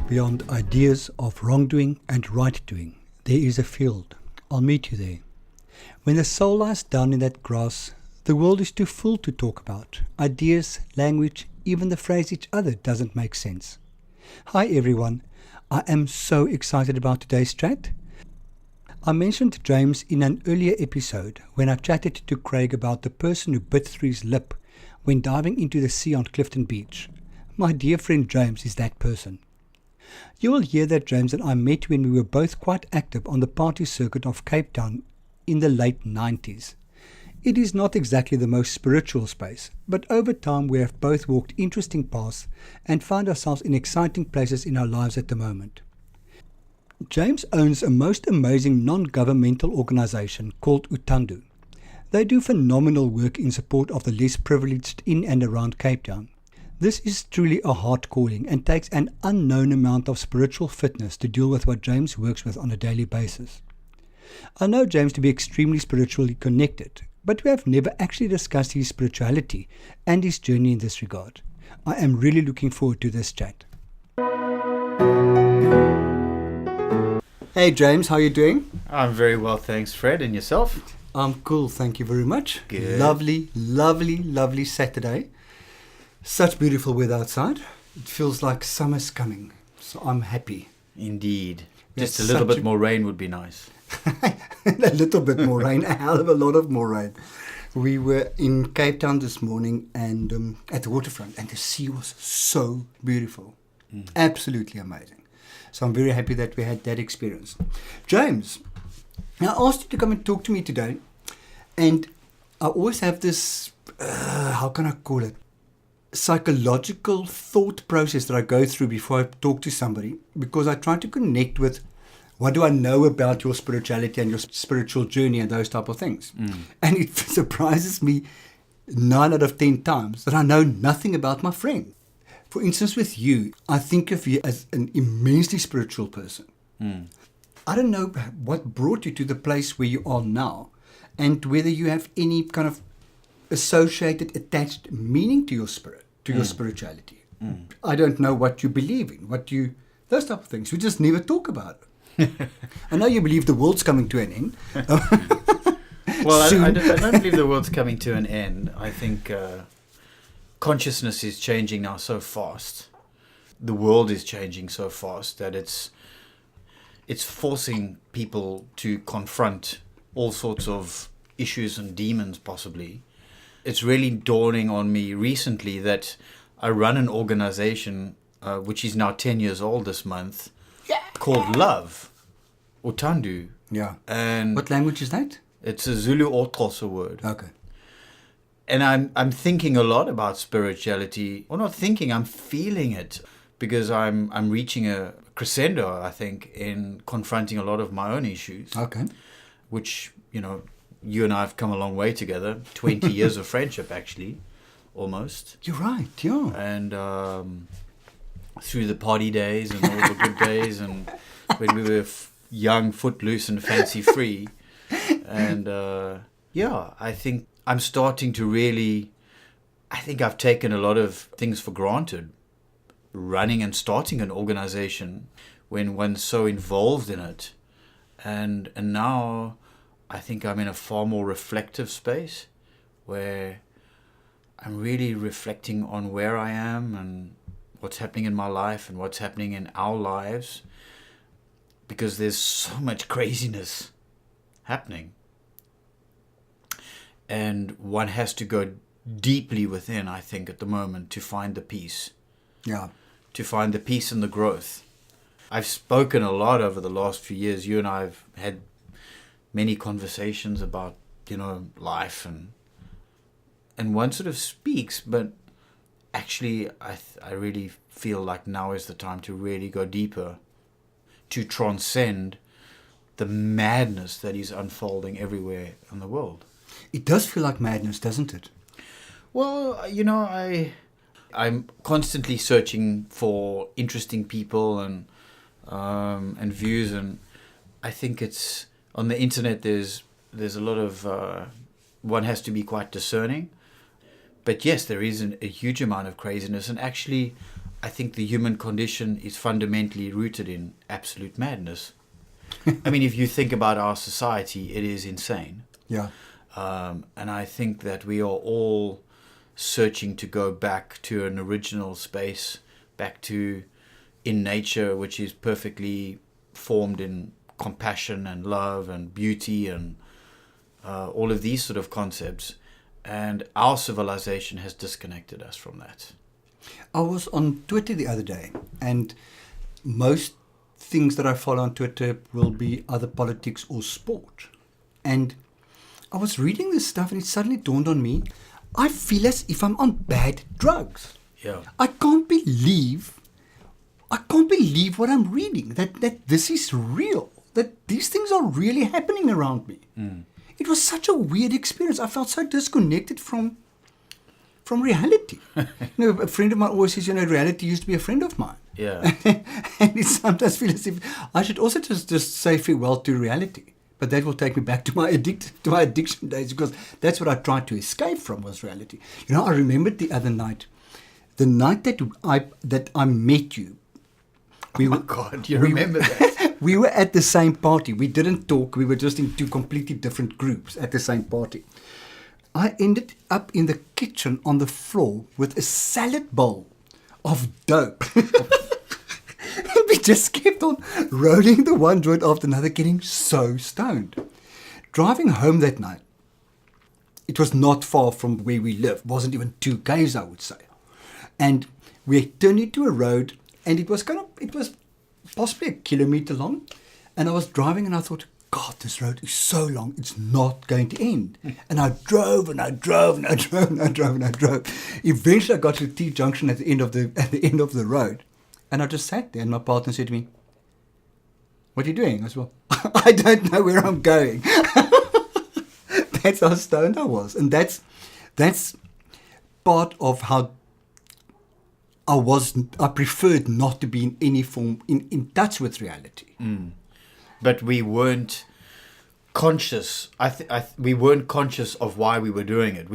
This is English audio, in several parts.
Beyond ideas of wrongdoing and right doing, there is a field. I'll meet you there. When the soul lies down in that grass, the world is too full to talk about. Ideas, language, even the phrase each other doesn't make sense. Hi everyone, I am so excited about today's chat. I mentioned James in an earlier episode when I chatted to Craig about the person who bit through his lip when diving into the sea on Clifton Beach. My dear friend James is that person. You will hear that James and I met when we were both quite active on the party circuit of Cape Town in the late 90s. It is not exactly the most spiritual space, but over time we have both walked interesting paths and found ourselves in exciting places in our lives at the moment. James owns a most amazing non-governmental organization called E012. They do phenomenal work in support of the less privileged in and around Cape Town. This is truly a heart calling and takes an unknown amount of spiritual fitness to deal with what James works with on a daily basis. I know James to be extremely spiritually connected, but we have never actually discussed his spirituality and his journey in this regard. I am really looking forward to this chat. Hey James, how are you doing? I'm very well, thanks, Fred. And yourself? I'm cool, thank you very much. Good. Lovely Saturday. Such beautiful weather outside. It feels like summer's coming, so I'm happy. Indeed. Just a little bit more rain would be nice. A little bit more rain, a hell of a lot of more rain. We were in Cape Town this morning and at the waterfront, and the sea was so beautiful. Absolutely amazing. So I'm very happy that we had that experience. James, I asked you to come and talk to me today, and I always have this, how can I call it, psychological thought process that I go through before I talk to somebody, because I try to connect with what do I know about your spirituality and your spiritual journey and those type of things. And it surprises me 9 out of 10 times that I know nothing about my friend. For instance, with you, I think of you as an immensely spiritual person. I don't know what brought you to the place where you are now and whether you have any kind of associated, attached meaning to your spirit, to your spirituality. I don't know what you believe in, those type of things. We just never talk about it. I know you believe the world's coming to an end. Well, I don't believe the world's coming to an end. I think consciousness is changing now so fast. The world is changing so fast that it's forcing people to confront all sorts of issues and demons, possibly. It's really dawning on me recently that I run an organization which is now 10 years old this month, called Love, E012. Yeah. And what language is that? It's a Zulu or Xhosa word. Okay. And I'm thinking a lot about spirituality. Well, not thinking, I'm feeling it, because I'm reaching a crescendo, I think, in confronting a lot of my own issues. Okay. Which, you and I have come a long way together. 20 years of friendship, actually, almost. You're right, yeah. And through the party days and all the good days, and when we were young, footloose and fancy free. And I think I'm starting to really, I think I've taken a lot of things for granted. Running and starting an organization when one's so involved in it. And now I think I'm in a far more reflective space where I'm really reflecting on where I am and what's happening in my life and what's happening in our lives, because there's so much craziness happening. And one has to go deeply within, I think, at the moment to find the peace. Yeah. To find the peace and the growth. I've spoken a lot over the last few years. You and I have had many conversations about, life and one sort of speaks, but actually I really feel like now is the time to really go deeper, to transcend the madness that is unfolding everywhere in the world. It does feel like madness, doesn't it? Well, I'm constantly searching for interesting people and views, and I think it's on the internet. There's a lot of one has to be quite discerning, but yes, there is a huge amount of craziness, and actually, I think the human condition is fundamentally rooted in absolute madness. I mean, if you think about our society, it is insane. Yeah. And I think that we are all searching to go back to an original space, back to in nature, which is perfectly formed in compassion and love and beauty and all of these sort of concepts. And our civilization has disconnected us from that. I was on Twitter the other day, and most things that I follow on Twitter will be either politics or sport. And I was reading this stuff, and it suddenly dawned on me, I feel as if I'm on bad drugs. Yeah. I can't believe what I'm reading, that this is real, that these things are really happening around me. It was such a weird experience. I felt so disconnected from reality. A friend of mine always says, reality used to be a friend of mine. Yeah. And it sometimes feels as if I should also just say farewell to reality. But that will take me back to my addiction days, because that's what I tried to escape from, was reality. I remembered the other night, the night that I met you. God, you remember that? We were at the same party. We didn't talk. We were just in two completely different groups at the same party. I ended up in the kitchen on the floor with a salad bowl of dope. And we just kept on rolling the one joint after another, getting so stoned. Driving home that night, it was not far from where we lived. It wasn't even 2 k's, I would say. And we turned into a road, and it was possibly 1 kilometer long. And I was driving, and I thought, God, this road is so long, it's not going to end. And I drove, and I drove, and I drove, and I drove, and I drove. Eventually, I got to the T junction at the end of the road, and I just sat there. And my partner said to me, "What are you doing?" I said, "Well, I don't know where I'm going." That's how stoned I was, and that's part of how I preferred not to be in any form in touch with reality. But we weren't conscious. We weren't conscious of why we were doing it.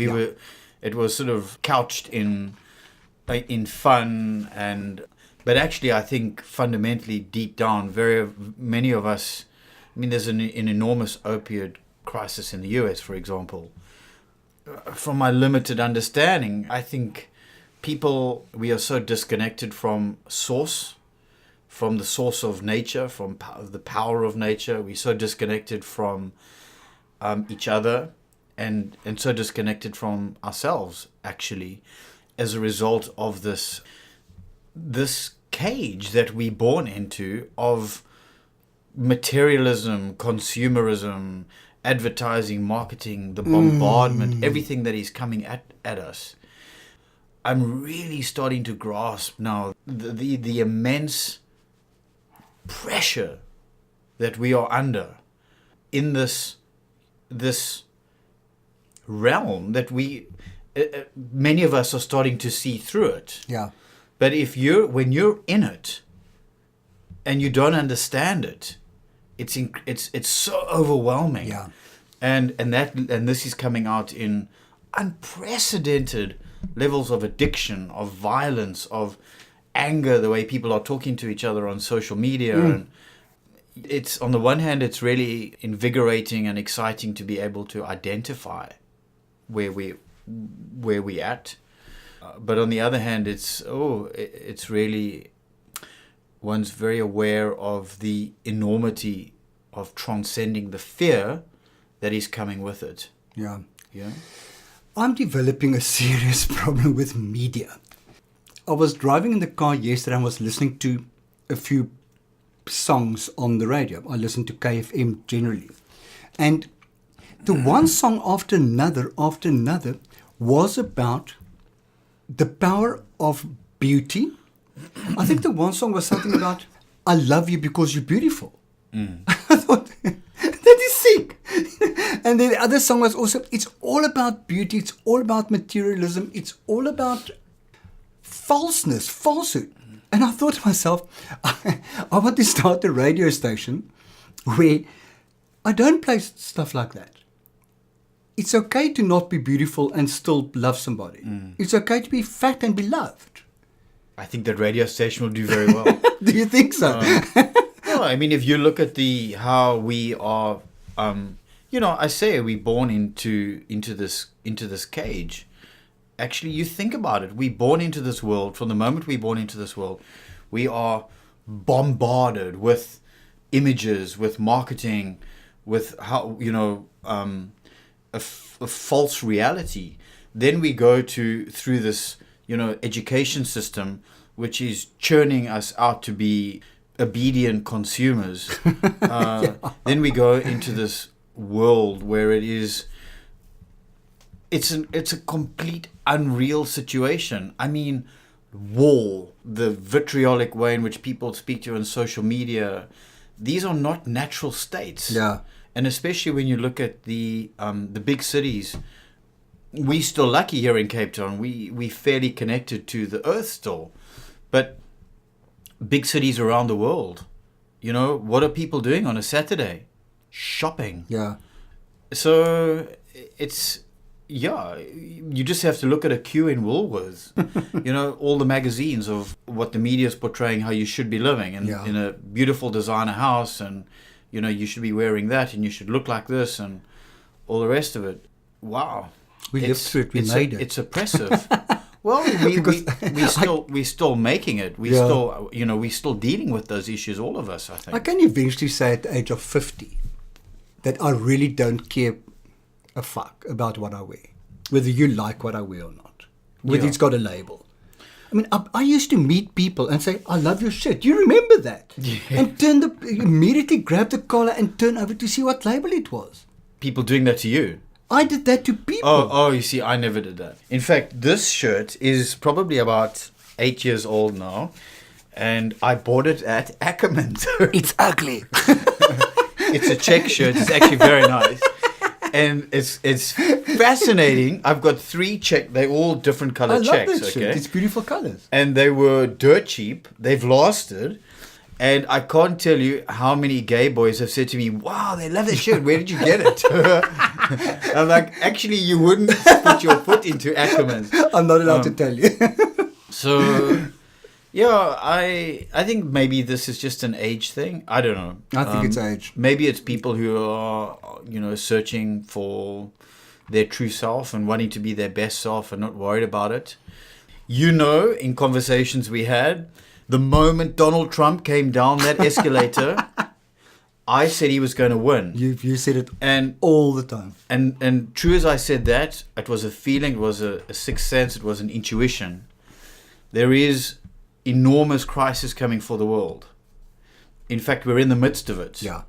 It was sort of couched in fun, but actually, I think fundamentally, deep down, very many of us. I mean, there's an enormous opioid crisis in the US, for example. From my limited understanding, I think we are so disconnected from source. From the source of nature, from the power of nature. We're so disconnected from each other and so disconnected from ourselves, actually, as a result of this cage that we're born into of materialism, consumerism, advertising, marketing, the bombardment, everything that is coming at us. I'm really starting to grasp now the immense pressure that we are under in this realm that many of us are starting to see through it. Yeah. But when you're in it and you don't understand it, it's so overwhelming. Yeah. And this is coming out in unprecedented levels of addiction, of violence, of anger, the way people are talking to each other on social media. And it's, on the one hand, it's really invigorating and exciting to be able to identify where we at. But on the other hand, it's really, one's very aware of the enormity of transcending the fear that is coming with it. Yeah. Yeah. I'm developing a serious problem with media. I was driving in the car yesterday and was listening to a few songs on the radio. I listen to KFM generally. And the one song after another was about the power of beauty. I think the one song was something about, I love you because you're beautiful. I thought, that is sick. And then the other song was also, it's all about beauty, it's all about materialism, it's all about falsehood. And I thought to myself, I want to start a radio station where I don't play stuff like that. It's okay to not be beautiful and still love somebody. It's okay to be fat and be loved. I think that radio station will do very well. Do you think so? No, I mean, if you look at how we are, I say we're born into this cage. Actually, you think about it. We're born into this world. From the moment we're born into this world, we are bombarded with images, with marketing, with how a false reality. Then we go through this education system, which is churning us out to be obedient consumers. Then we go into this world where it's a complete unreal situation. I mean, war, the vitriolic way in which people speak to you on social media, these are not natural states. Yeah. And especially when you look at the big cities, we're still lucky here in Cape Town. We're fairly connected to the earth still. But big cities around the world, what are people doing on a Saturday? Shopping. Yeah. So you just have to look at a queue in Woolworths. All the magazines of what the media is portraying how you should be living in a beautiful designer house, and you should be wearing that, and you should look like this, and all the rest of it. Wow. We lived through it. We made it. It's oppressive. Well, we're still making it. We're still dealing with those issues, all of us, I think. I can eventually say at the age of 50 that I really don't care a fuck about what I wear, whether you like what I wear or not, whether it's got a label. I mean, I used to meet people and say, "I love your shirt." Do you remember that? Yeah. And immediately grab the collar and turn over to see what label it was. People doing that to you? I did that to people. Oh, you see, I never did that. In fact, this shirt is probably about 8 years old now, and I bought it at Ackerman's. It's ugly. It's a check shirt. It's actually very nice. And it's fascinating. I've got 3 check. They're all different color checks. I love that shirt. It's beautiful colors. And they were dirt cheap. They've lasted. And I can't tell you how many gay boys have said to me, "Wow, they love that shirt. Where did you get it?" I'm like, actually, you wouldn't put your foot into Ackerman's. I'm not allowed to tell you. So, yeah, I think maybe this is just an age thing. I don't know. I think it's age. Maybe it's people who are, searching for their true self and wanting to be their best self and not worried about it. In conversations we had, the moment Donald Trump came down that escalator, I said he was going to win. You said it all the time. And true as I said that, it was a feeling, it was a sixth sense, it was an intuition. There is enormous crisis coming for the world. In fact, we're in the midst of it. Yeah.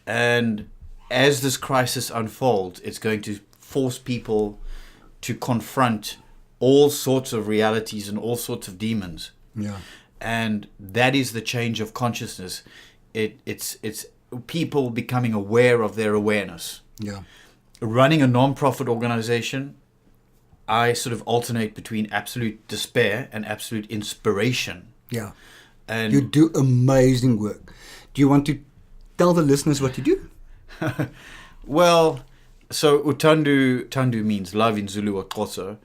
And as this crisis unfolds, it's going to force people to confront all sorts of realities and all sorts of demons. Yeah. And that is the change of consciousness. It's people becoming aware of their awareness. Yeah. Running a non-profit organization, I sort of alternate between absolute despair and absolute inspiration. Yeah. And you do amazing work. Do you want to tell the listeners what you do? Well, so Utandu means love in Zulu or Xhosa,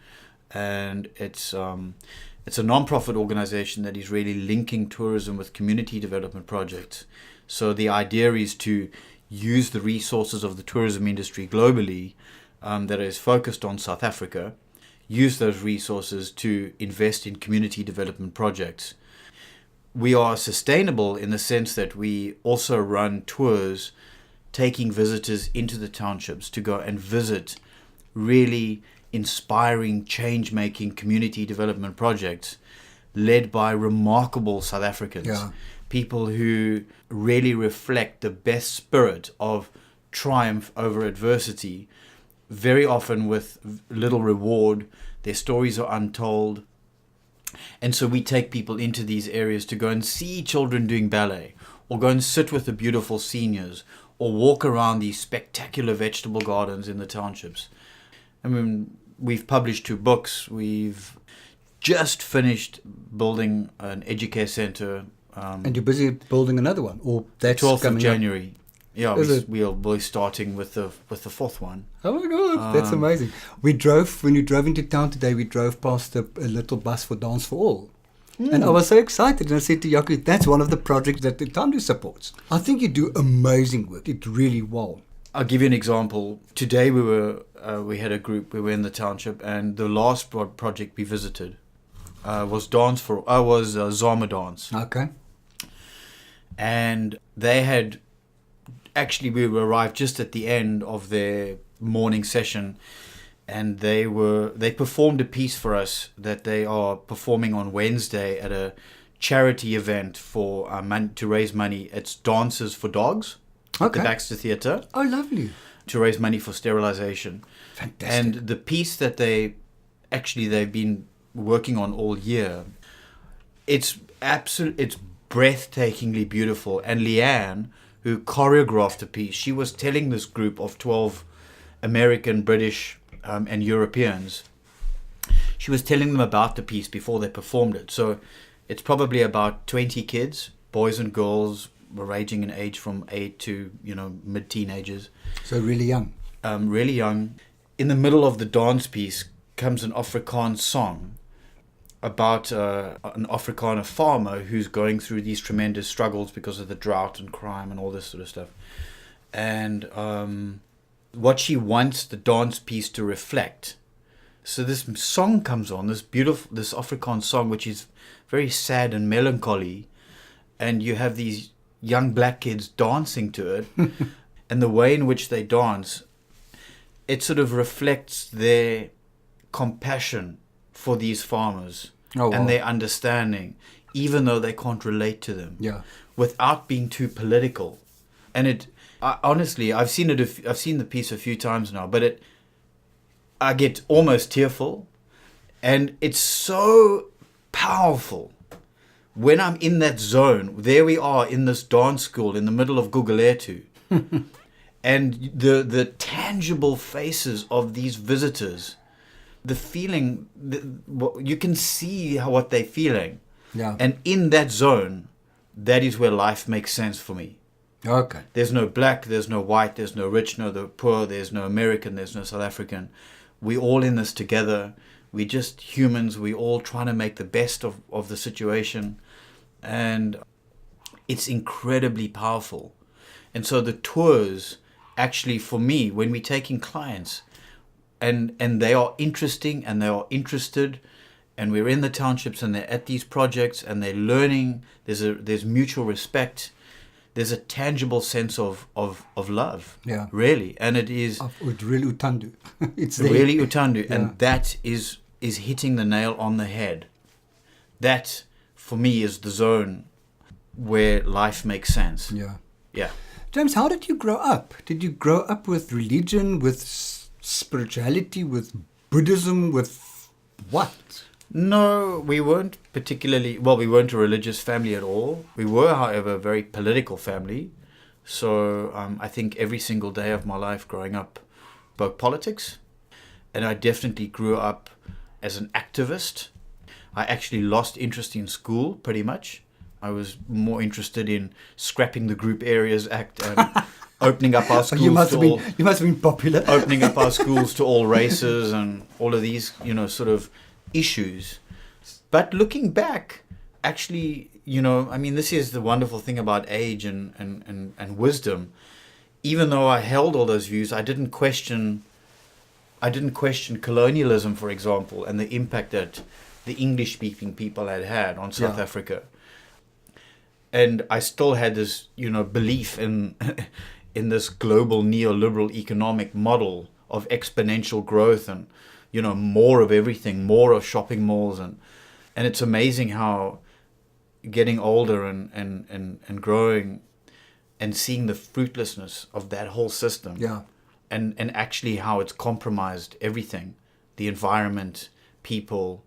and it's a non-profit organization that is really linking tourism with community development projects. So the idea is to use the resources of the tourism industry globally that is focused on South Africa, use those resources to invest in community development projects. We are sustainable in the sense that we also run tours taking visitors into the townships to go and visit really inspiring, change-making community development projects led by remarkable South Africans. Yeah. People who really reflect the best spirit of triumph over adversity, very often with little reward. Their stories are untold. And so we take people into these areas to go and see children doing ballet, or go and sit with the beautiful seniors, or walk around these spectacular vegetable gardens in the townships. I mean, we've published 2 books. We've just finished building an educare center. And you're busy building another one, or that's 12th coming of January. Up. Yeah, we'll be starting with the 4th one. Oh my God, that's amazing. When you drove into town today, we drove past a little bus for Dance for All. And I was so excited, and I said to Jaco, that's one of the projects that Utandu supports. I think you do amazing work. It really wow. I'll give you an example. Today we had a group. We were in the township, and the last project we visited was Zama dance. Okay. And they had we arrived just at the end of their morning session, and they performed a piece for us that they are performing on Wednesday at a charity event for to raise money. It's Dances for Dogs at the Baxter Theatre. Oh, lovely. To raise money for sterilization. Fantastic. And the piece that they've been working on all year, it's breathtakingly beautiful. And Leanne, who choreographed the piece, she was telling this group of 12 American, British, and Europeans, she was telling them about the piece before they performed it. So it's probably about 20 kids, boys and girls, were ranging in age from 8 to mid-teenagers. So really young. Really young. In the middle of the dance piece comes an Afrikaans song about an Afrikaner farmer who's going through these tremendous struggles because of the drought and crime and all this sort of stuff. And what she wants the dance piece to reflect. So this song comes on, this Afrikaans song, which is very sad and melancholy, and you have these young black kids dancing to it, and the way in which they dance, it sort of reflects their compassion for these farmers and their understanding, even though they can't relate to them, without being too political. And honestly, I've seen the piece a few times now, but I get almost tearful, and it's so powerful. When I'm in that zone, there we are in this dance school in the middle of Guguletu, and the tangible faces of these visitors, the feeling, you can see what they're feeling. Yeah. And in that zone, that is where life makes sense for me. Okay. There's no black, there's no white, there's no rich, no the poor, there's no American, there's no South African. We're all in this together. We're just humans. We're all trying to make the best of the situation. And it's incredibly powerful. And so the tours, actually, for me, when we're taking clients, and they are interesting and they are interested, and we're in the townships and they're at these projects and they're learning, there's mutual respect, there's a tangible sense of love. Yeah. Really. And it is... It's really Utandu. It's there. Really Utandu. Yeah. And that is hitting the nail on the head. That, for me, is the zone where life makes sense. Yeah. Yeah. James, how did you grow up? Did you grow up with religion, with spirituality, with Buddhism, with what? No, we weren't we weren't a religious family at all. We were, however, a very political family. So I think every single day of my life growing up spoke politics. And I definitely grew up as an activist. I actually lost interest in school, pretty much. I was more interested in scrapping the Group Areas Act and opening up our schools you must have been popular. Opening up our schools to all races and all of these, sort of issues. But looking back, actually, this is the wonderful thing about age and wisdom. Even though I held all those views, I didn't question colonialism, for example, and the impact that the English-speaking people had on South Africa. And I still had this, belief in this global neoliberal economic model of exponential growth and, more of everything, more of shopping malls. And it's amazing how getting older and growing and seeing the fruitlessness of that whole system. Yeah. And actually how it's compromised everything, the environment, people.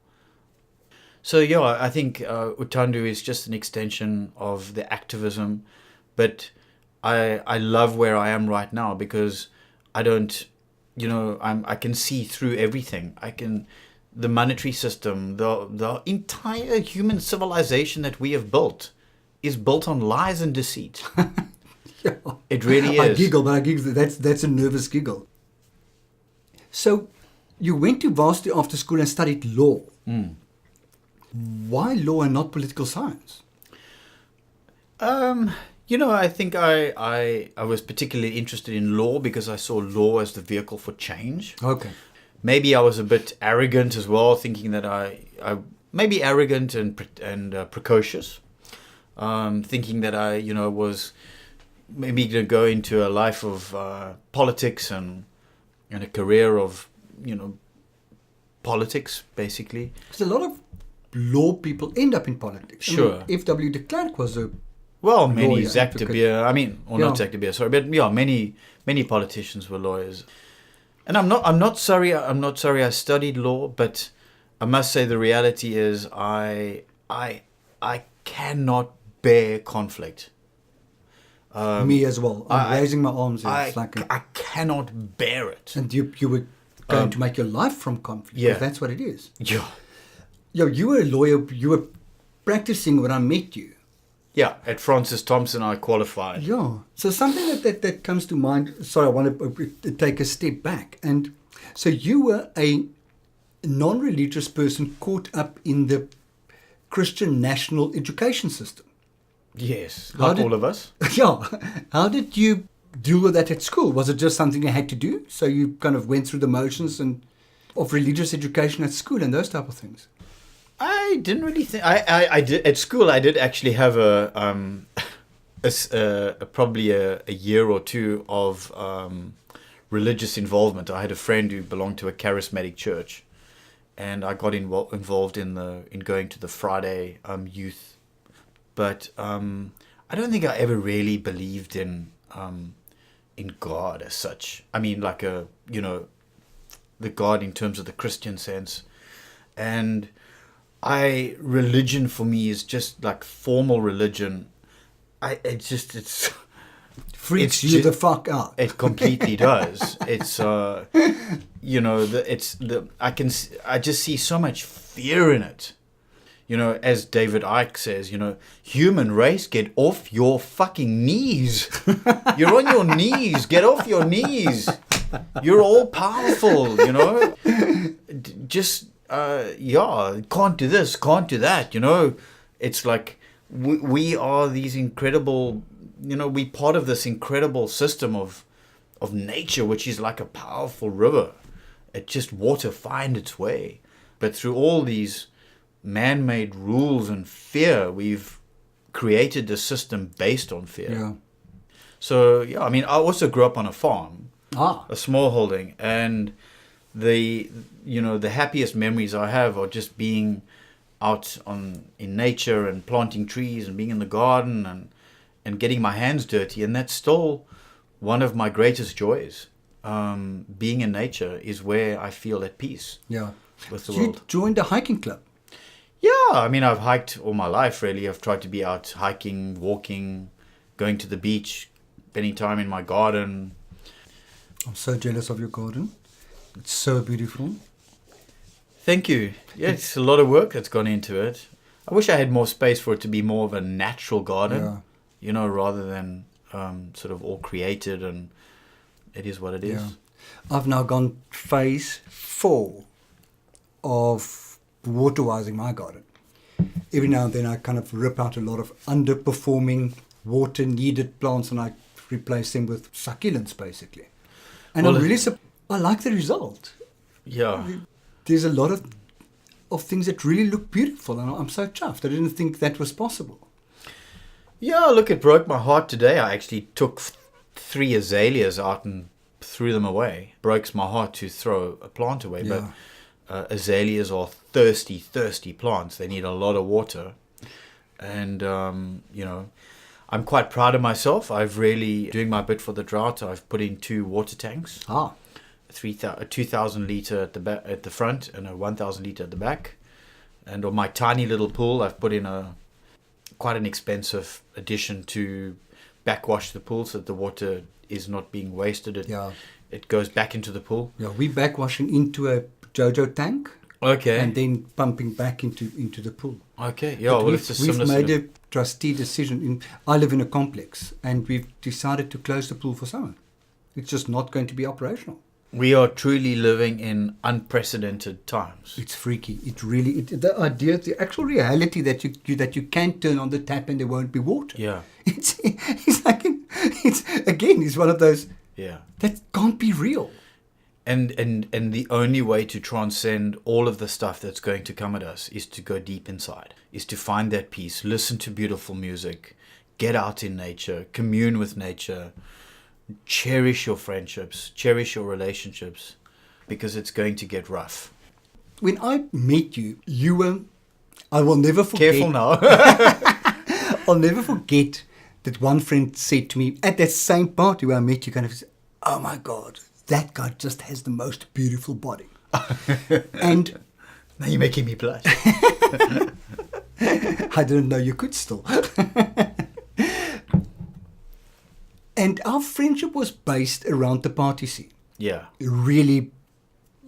So I think Utandu is just an extension of the activism, but I love where I am right now because I don't, I can see through everything. The monetary system, the entire human civilization that we have built is built on lies and deceit. Yeah. It really is. I giggle. That's a nervous giggle. So you went to varsity after school and studied law. Why law and not political science? I think I was particularly interested in law because I saw law as the vehicle for change. Okay. Maybe I was a bit arrogant as well, thinking that I maybe arrogant and precocious, thinking that I was maybe going to go into a life of politics and a career of politics basically. Because a lot of law people end up in politics. Sure. F.W. de Klerk was a many lawyer, Zach de advocate. Beer, not Zach de Beer, sorry, but many politicians were lawyers. And I'm not sorry I studied law, but I must say the reality is I cannot bear conflict. Me as well. I'm raising my arms here. I cannot bear it. And you were going to make your life from conflict. Yeah. Because that's what it is. Yeah. You were a lawyer. You were practicing when I met you. Yeah, at Francis Thompson I qualified. Yeah. So something that comes to mind. Sorry, I want to take a step back. And so you were a non-religious person caught up in the Christian national education system. Yes, like all of us. Yeah. How did you deal with that at school? Was it just something you had to do? So you kind of went through the motions of religious education at school and those type of things? I didn't really think. I did at school. I did actually have probably a year or two of religious involvement. I had a friend who belonged to a charismatic church, and I got involved in going to the Friday youth. But I don't think I ever really believed in God as such. I mean, like the God in terms of the Christian sense, and religion for me is just like formal religion. It's freaks you the fuck out. It completely does. It's I just see so much fear in it. As David Icke says, human race, get off your fucking knees. You're on your knees. Get off your knees. You're all powerful, Just, can't do this, can't do that, It's like we are these incredible, we part of this incredible system of nature, which is like a powerful river. It just water find its way. But through all these man-made rules and fear, we've created a system based on fear. Yeah. So I also grew up on a farm, a small holding, and the happiest memories I have are just being out in nature and planting trees and being in the garden and getting my hands dirty, and that's still one of my greatest joys. Being in nature is where I feel at peace. Yeah. With the So world. you joined a hiking club. Yeah, I've hiked all my life, really. I've tried to be out hiking, walking, going to the beach, spending time in my garden. I'm so jealous of your garden. It's so beautiful. Thank you. Yeah, it's a lot of work that's gone into it. I wish I had more space for it to be more of a natural garden, rather than sort of all created, and it is what it is. Yeah. I've now gone phase 4 of waterwising my garden. Every now and then I kind of rip out a lot of underperforming water needed plants and I replace them with succulents basically. And I'm really I like the result. Yeah. There's a lot of things that really look beautiful and I'm so chuffed. I didn't think that was possible. Yeah, look, it broke my heart today. I actually took 3 azaleas out and threw them away. Breaks my heart to throw a plant away, Yeah. but azaleas are thirsty plants. They need a lot of water. And, I'm quite proud of myself. I've really, doing my bit for the drought, I've put in 2 water tanks. A 2,000 litre at the front and a 1,000 litre at the back. And on my tiny little pool, I've put in quite an expensive addition to backwash the pool so that the water is not being wasted. It goes back into the pool. Yeah, we're backwashing into a JoJo tank. Okay. And then pumping back into the pool. Okay. Yeah, But it's a we've similar made a trustee decision. I live in a complex and we've decided to close the pool for summer. It's just not going to be operational. We are truly living in unprecedented times. It's freaky. The idea, the actual reality that you can turn on the tap and there won't be water. Yeah. It's one of those. Yeah. That can't be real. And the only way to transcend all of the stuff that's going to come at us is to go deep inside, is to find that peace, listen to beautiful music, get out in nature, commune with nature, cherish your friendships, cherish your relationships, because it's going to get rough. When I met you, you were, I will never forget. Careful now. I'll never forget that one friend said to me at that same party where I met you, kind of, oh my God, that guy just has the most beautiful body. And now you're making me blush. I didn't know you could still. And our friendship was based around the party scene. Yeah. Really,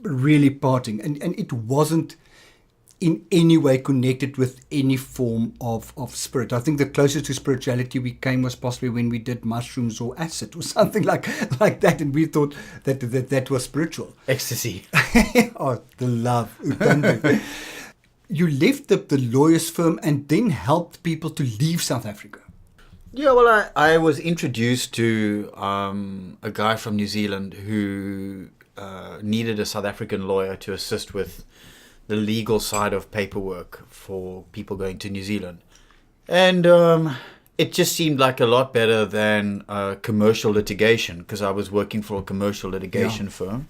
really partying. And it wasn't in any way connected with any form of spirit. I think the closest to spirituality we came was possibly when we did mushrooms or acid or something like that. And we thought that was spiritual. Ecstasy. Oh, the love. You left the lawyer's firm and then helped people to leave South Africa. Yeah, well, I was introduced to a guy from New Zealand who needed a South African lawyer to assist with the legal side of paperwork for people going to New Zealand. And it just seemed like a lot better than commercial litigation, because I was working for a commercial litigation firm.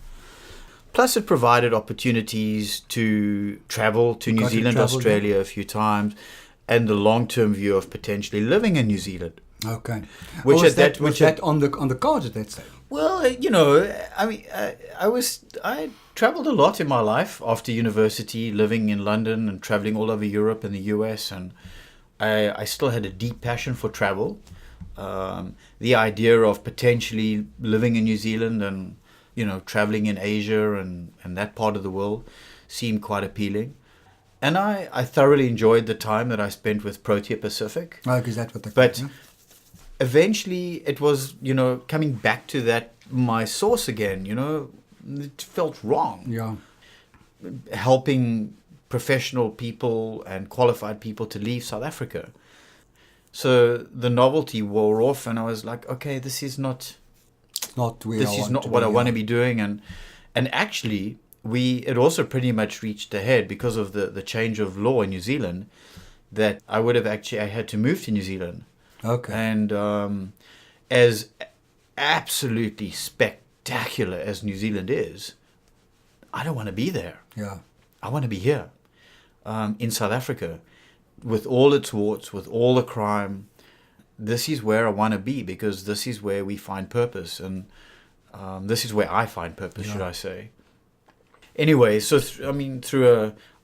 Plus, it provided opportunities to travel to New Zealand, Australia a few times, and the long-term view of potentially living in New Zealand. Okay. Was that on the cards at that stage? Well, I traveled a lot in my life after university, living in London and traveling all over Europe and the US, and I still had a deep passion for travel. The idea of potentially living in New Zealand and traveling in Asia and that part of the world seemed quite appealing. And I thoroughly enjoyed the time that I spent with Protea Pacific. Oh, because that's what they But eventually it was, coming back to that, my source again, it felt wrong. Yeah. Helping professional people and qualified people to leave South Africa. So the novelty wore off and I was like, okay, this is not what I want to be doing. And actually, it also pretty much reached a head because of the change of law in New Zealand, that I had to move to New Zealand. Okay. And as absolutely spectacular as New Zealand is, I don't want to be there. Yeah. I want to be here, in South Africa, with all its warts, with all the crime. This is where I want to be, because this is where we find purpose, and this is where I find purpose, should I say. Anyway, so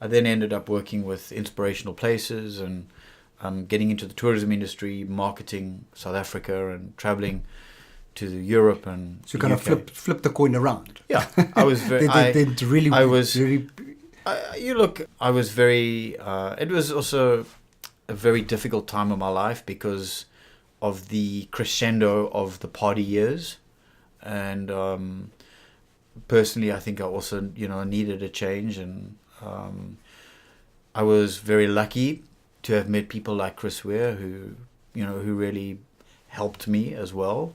I then ended up working with inspirational places and getting into the tourism industry, marketing South Africa and traveling to Europe and so you kind UK. of flip the coin around. Yeah, I was very. It was also a very difficult time of my life because of the crescendo of the party years, and personally, I think I also needed a change, and I was very lucky to have met people like Chris Ware who really helped me as well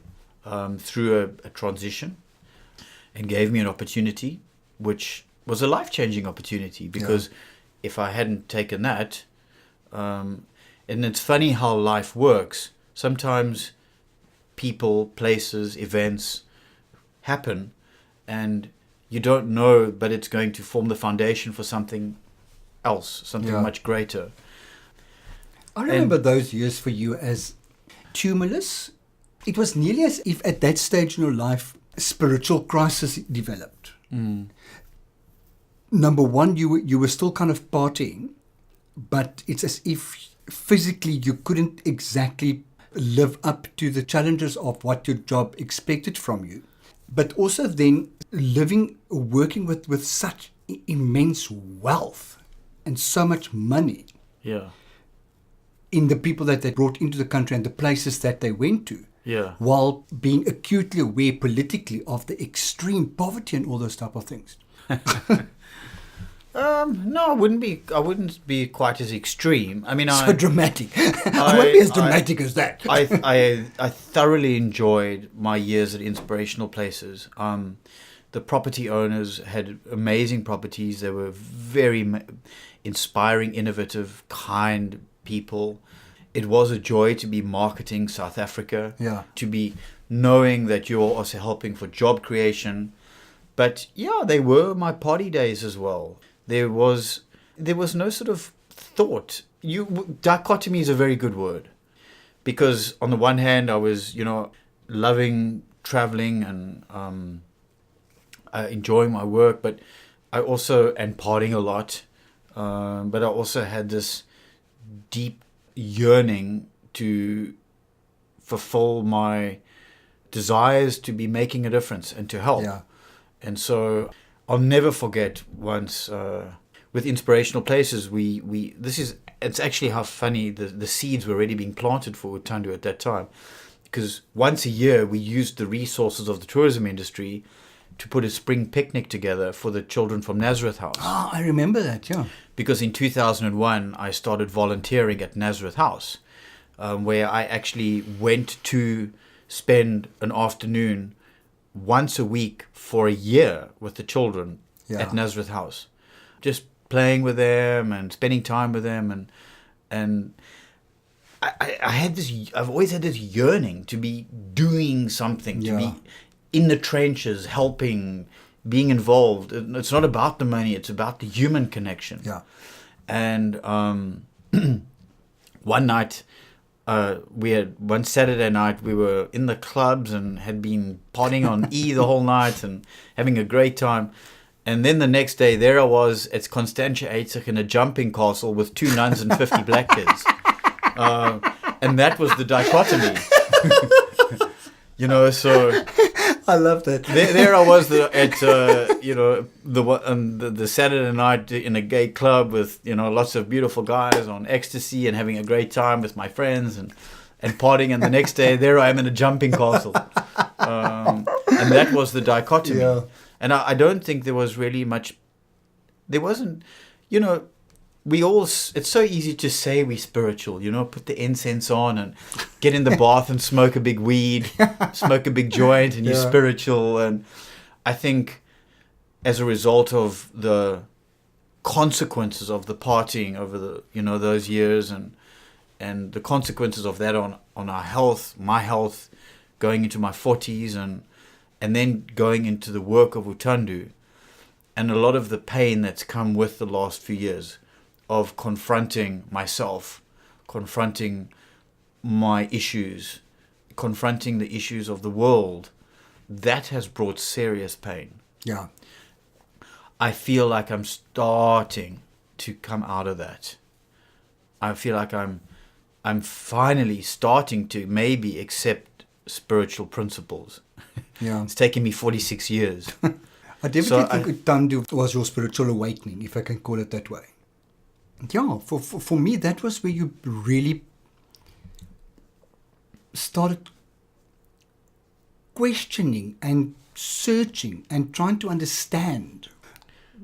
through a transition, and gave me an opportunity, which was a life-changing opportunity, because if I hadn't taken that, and it's funny how life works. Sometimes people, places, events happen, and you don't know, but it's going to form the foundation for something else, something much greater. I remember those years for you as tumulus. It was nearly as if at that stage in your life, a spiritual crisis developed. Mm. Number one, you were still kind of partying, but it's as if physically you couldn't exactly live up to the challenges of what your job expected from you. But also then working with such immense wealth and so much money Yeah. in the people that they brought into the country and the places that they went to. Yeah. while being acutely aware politically of the extreme poverty and all those type of things. No, I wouldn't be quite as extreme. I mean, So dramatic. I won't be as dramatic as that. I thoroughly enjoyed my years at inspirational places. The property owners had amazing properties. They were very inspiring, innovative, kind people. It was a joy to be marketing South Africa, Yeah. to be knowing that you're also helping for job creation. But yeah, they were my party days as well. There was no sort of thought. Dichotomy is a very good word, because on the one hand, I was, loving traveling and enjoying my work, but and partying a lot. But I also had this deep yearning to fulfill my desires to be making a difference and to help. Yeah. And so I'll never forget once with inspirational places, it's actually how funny the seeds were already being planted for Utandu at that time. Because once a year we used the resources of the tourism industry to put a spring picnic together for the children from Nazareth House. Ah, I remember that, yeah. Because in 2001, I started volunteering at Nazareth House, where I actually went to spend an afternoon once a week for a year with the children at Nazareth House, just playing with them and spending time with them. And I've always had this yearning to be doing something, to be in the trenches, helping, being involved. It's not about the money, it's about the human connection. Yeah. And one Saturday night, we were in the clubs and had been partying on E the whole night and having a great time. And then the next day, there I was at Constantia Aitzig in a jumping castle with 2 nuns and 50 black kids. And that was the dichotomy. So I love that. there I was at the Saturday night in a gay club with lots of beautiful guys on ecstasy and having a great time with my friends and partying, and the next day there I am in a jumping castle, and that was the dichotomy. Yeah. And I don't think there was really much. There wasn't, it's so easy to say we're spiritual, put the incense on and get in the bath and smoke a big weed, smoke a big joint, and you're spiritual. And I think as a result of the consequences of the partying over the, those years and the consequences of that on our health, my health, going into my 40s and then going into the work of Utandu, and a lot of the pain that's come with the last few years of confronting myself, confronting my issues, confronting the issues of the world, that has brought serious pain. Yeah. I feel like I'm starting to come out of that. I feel like I'm finally starting to maybe accept spiritual principles. Yeah. It's taken me 46 years. I definitely think Utandu was your spiritual awakening, if I can call it that way. Yeah, for me, that was where you really started questioning and searching and trying to understand.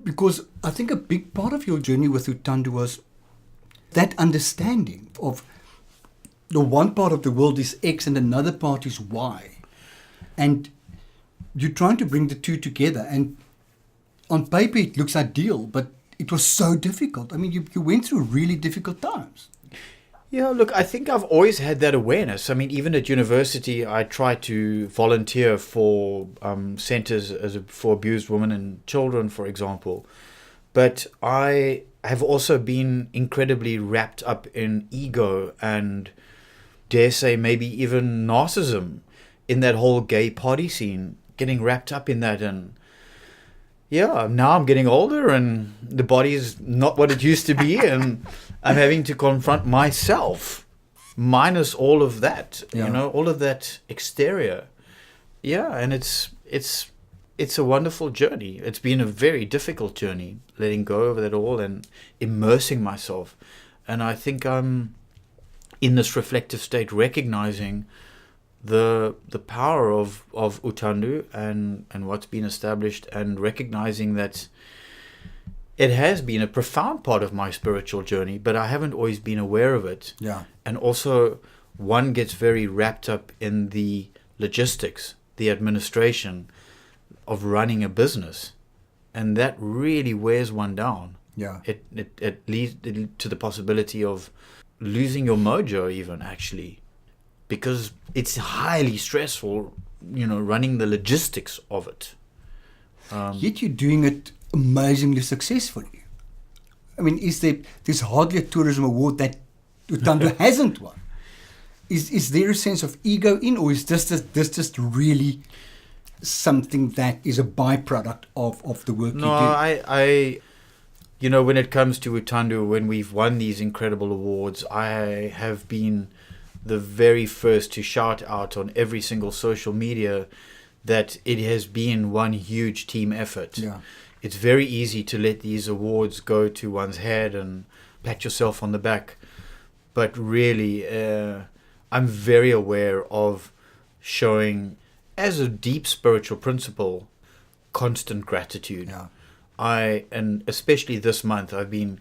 Because I think a big part of your journey with Utandu was that understanding of the one part of the world is X and another part is Y. And you're trying to bring the two together. And on paper, it looks ideal, but it was so difficult. I mean, you went through really difficult times. Yeah, look, I think I've always had that awareness. I mean, even at university, I tried to volunteer for centers for abused women and children, for example. But I have also been incredibly wrapped up in ego and, dare say, maybe even narcissism in that whole gay party scene, getting wrapped up in that. And yeah, now I'm getting older and the body is not what it used to be, and I'm having to confront myself minus all of that, all of that exterior. Yeah, and it's a wonderful journey. It's been a very difficult journey, letting go of that all and immersing myself. And I think I'm in this reflective state, recognizing the power of Utandu and what's been established, and recognizing that it has been a profound part of my spiritual journey, but I haven't always been aware of it. Yeah. And also, one gets very wrapped up in the logistics, the administration of running a business, and that really wears one down. Yeah. It leads to the possibility of losing your mojo, even, actually, because it's highly stressful, running the logistics of it. Yet you're doing it amazingly successfully. I mean, there's hardly a tourism award that Utandu hasn't won. Is there a sense of ego in, or is this just really something that is a byproduct of the work you do? No, when it comes to Utandu, when we've won these incredible awards, I have been the very first to shout out on every single social media that it has been one huge team effort. Yeah. It's very easy to let these awards go to one's head and pat yourself on the back. But really, I'm very aware of showing, as a deep spiritual principle, constant gratitude. Yeah. And especially this month, I've been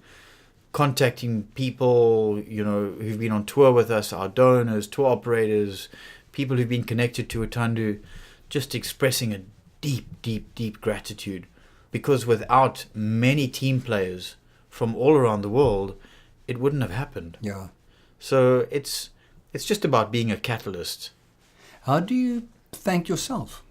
contacting people, who've been on tour with us, our donors, tour operators, people who've been connected to Utandu, just expressing a deep, deep, deep gratitude. Because without many team players from all around the world, it wouldn't have happened. Yeah. So it's just about being a catalyst. How do you thank yourself?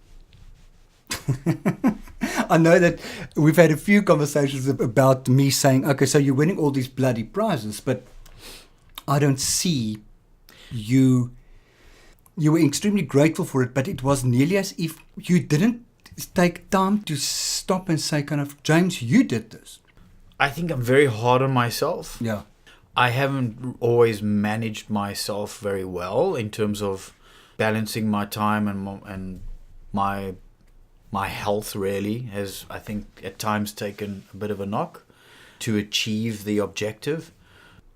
I know that we've had a few conversations about me saying, okay, so you're winning all these bloody prizes, but I don't see you. You were extremely grateful for it, but it was nearly as if you didn't take time to stop and say, kind of, James, you did this. I think I'm very hard on myself. Yeah. I haven't always managed myself very well in terms of balancing my time and my health. Really has, I think, at times taken a bit of a knock to achieve the objective.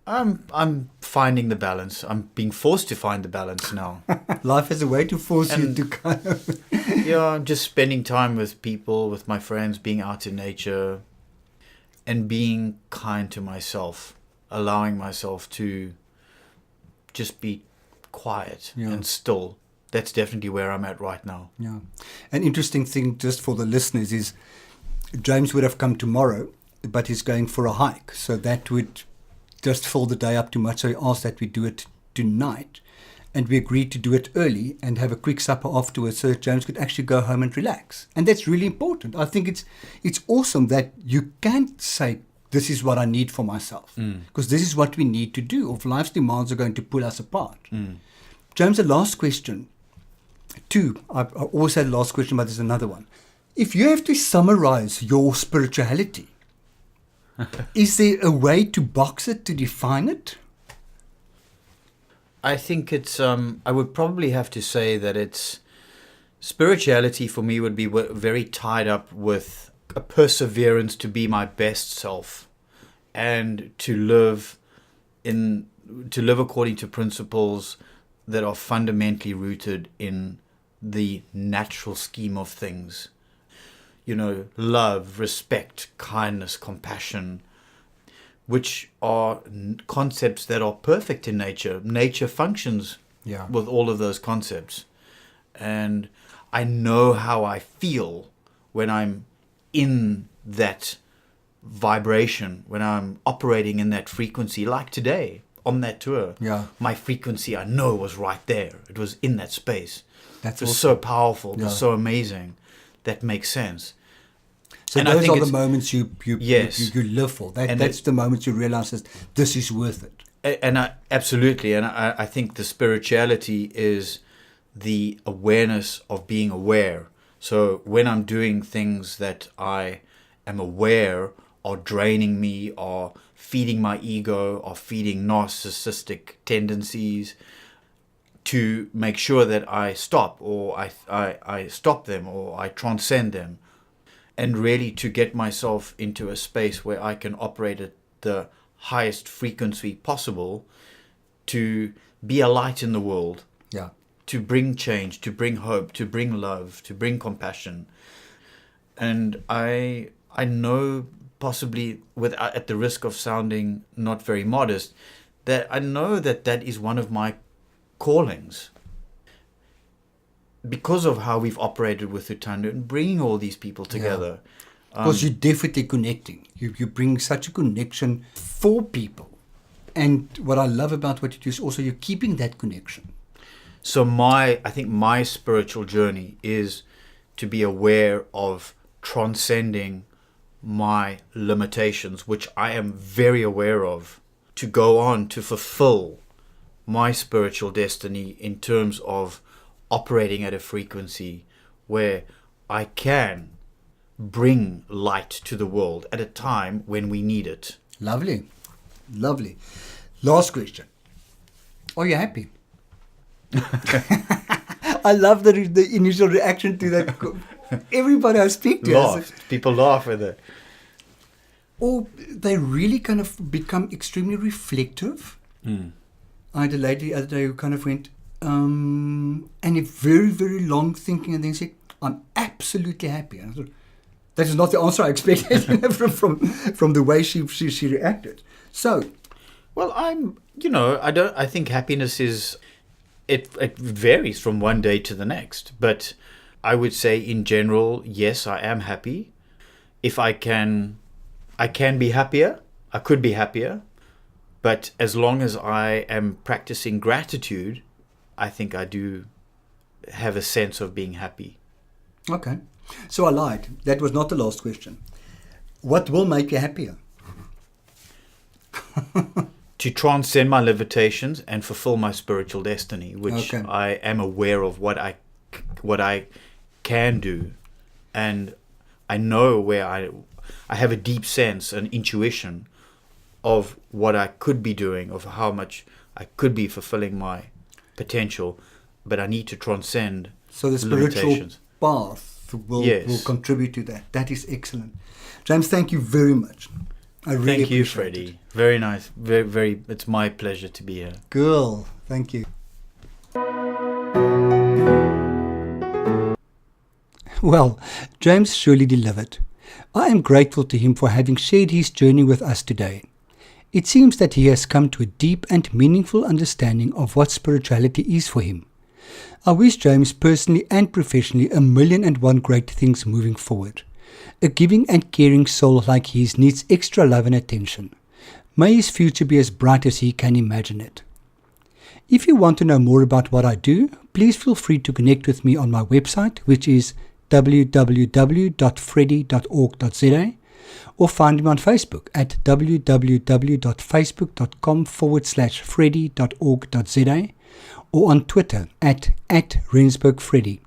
I'm finding the balance. I'm being forced to find the balance now. Life has a way to force you to kind of... I'm just spending time with people, with my friends, being out in nature, and being kind to myself, allowing myself to just be quiet and still. That's definitely where I'm at right now. Yeah. An interesting thing, just for the listeners, is James would have come tomorrow, but he's going for a hike. So that would just fill the day up too much. So he asked that we do it tonight. And we agreed to do it early and have a quick supper afterwards so that James could actually go home and relax. And that's really important. I think it's awesome that you can't say, this is what I need for myself. Because this is what we need to do, or life's demands are going to pull us apart. James, the last question. Two. I always had the last question, but there's another one. If you have to summarize your spirituality, is there a way to box it, to define it? I think it's, I would probably have to say that it's, spirituality for me would be very tied up with a perseverance to be my best self and to live according to principles that are fundamentally rooted in the natural scheme of things. Love, respect, kindness, compassion, which are concepts that are perfect in nature. Nature functions with all of those concepts. And I know how I feel when I'm in that vibration, when I'm operating in that frequency, like today on that tour. Yeah. My frequency, I know, was right there. It was in that space. It was so powerful. It was so amazing. That makes sense. So and those are the moments you live for. And that's the moments you realize that this is worth it. And absolutely. And I think the spirituality is the awareness of being aware. So when I'm doing things that I am aware are draining me, are feeding my ego, are feeding narcissistic tendencies, to make sure that I stop, or I stop them, or I transcend them. And really to get myself into a space where I can operate at the highest frequency possible to be a light in the world. Yeah. to bring change, to bring hope, to bring love, to bring compassion. And I know, possibly at the risk of sounding not very modest, that I know that is one of my callings. Because of how we've operated with Utando and bringing all these people together. Because you're definitely connecting. You bring such a connection for people. And what I love about what you do is also you're keeping that connection. So I think my spiritual journey is to be aware of transcending my limitations, which I am very aware of, to go on to fulfill my spiritual destiny in terms of operating at a frequency where I can bring light to the world at a time when we need it. Lovely. Lovely. Last question. Are you happy? I love the initial reaction to that. Everybody I speak to laugh. People laugh with it. Or they really kind of become extremely reflective. I had a lady the other day who kind of went, and a very, very long thinking, and then said, I'm absolutely happy. And I thought, that is not the answer I expected from the way she reacted. So, well, I think happiness is, it varies from one day to the next. But I would say in general, yes, I am happy. If I can be happier, I could be happier. But as long as I am practicing gratitude, I think I do have a sense of being happy. Okay. So I lied. That was not the last question. What will make you happier? To transcend my limitations and fulfill my spiritual destiny, which I am aware of what I can do. And I know where I have a deep sense and intuition of what I could be doing, of how much I could be fulfilling my potential, but I need to transcend so the spiritual path will contribute to that. That is excellent. James, thank you very much. I really thank you, appreciate Freddie. it. Very nice. Very, very. It's my pleasure to be here. Cool. Thank you. Well, James surely delivered. I am grateful to him for having shared his journey with us today. It seems that he has come to a deep and meaningful understanding of what spirituality is for him. I wish James personally and professionally 1,000,001 great things moving forward. A giving and caring soul like his needs extra love and attention. May his future be as bright as he can imagine it. If you want to know more about what I do, please feel free to connect with me on my website, which is www.freddie.org.za, or find me on Facebook at www.facebook.com/freddie.org.za, or on Twitter at @RensburgFreddie.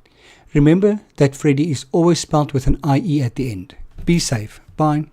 Remember that Freddie is always spelled with an IE at the end. Be safe. Bye.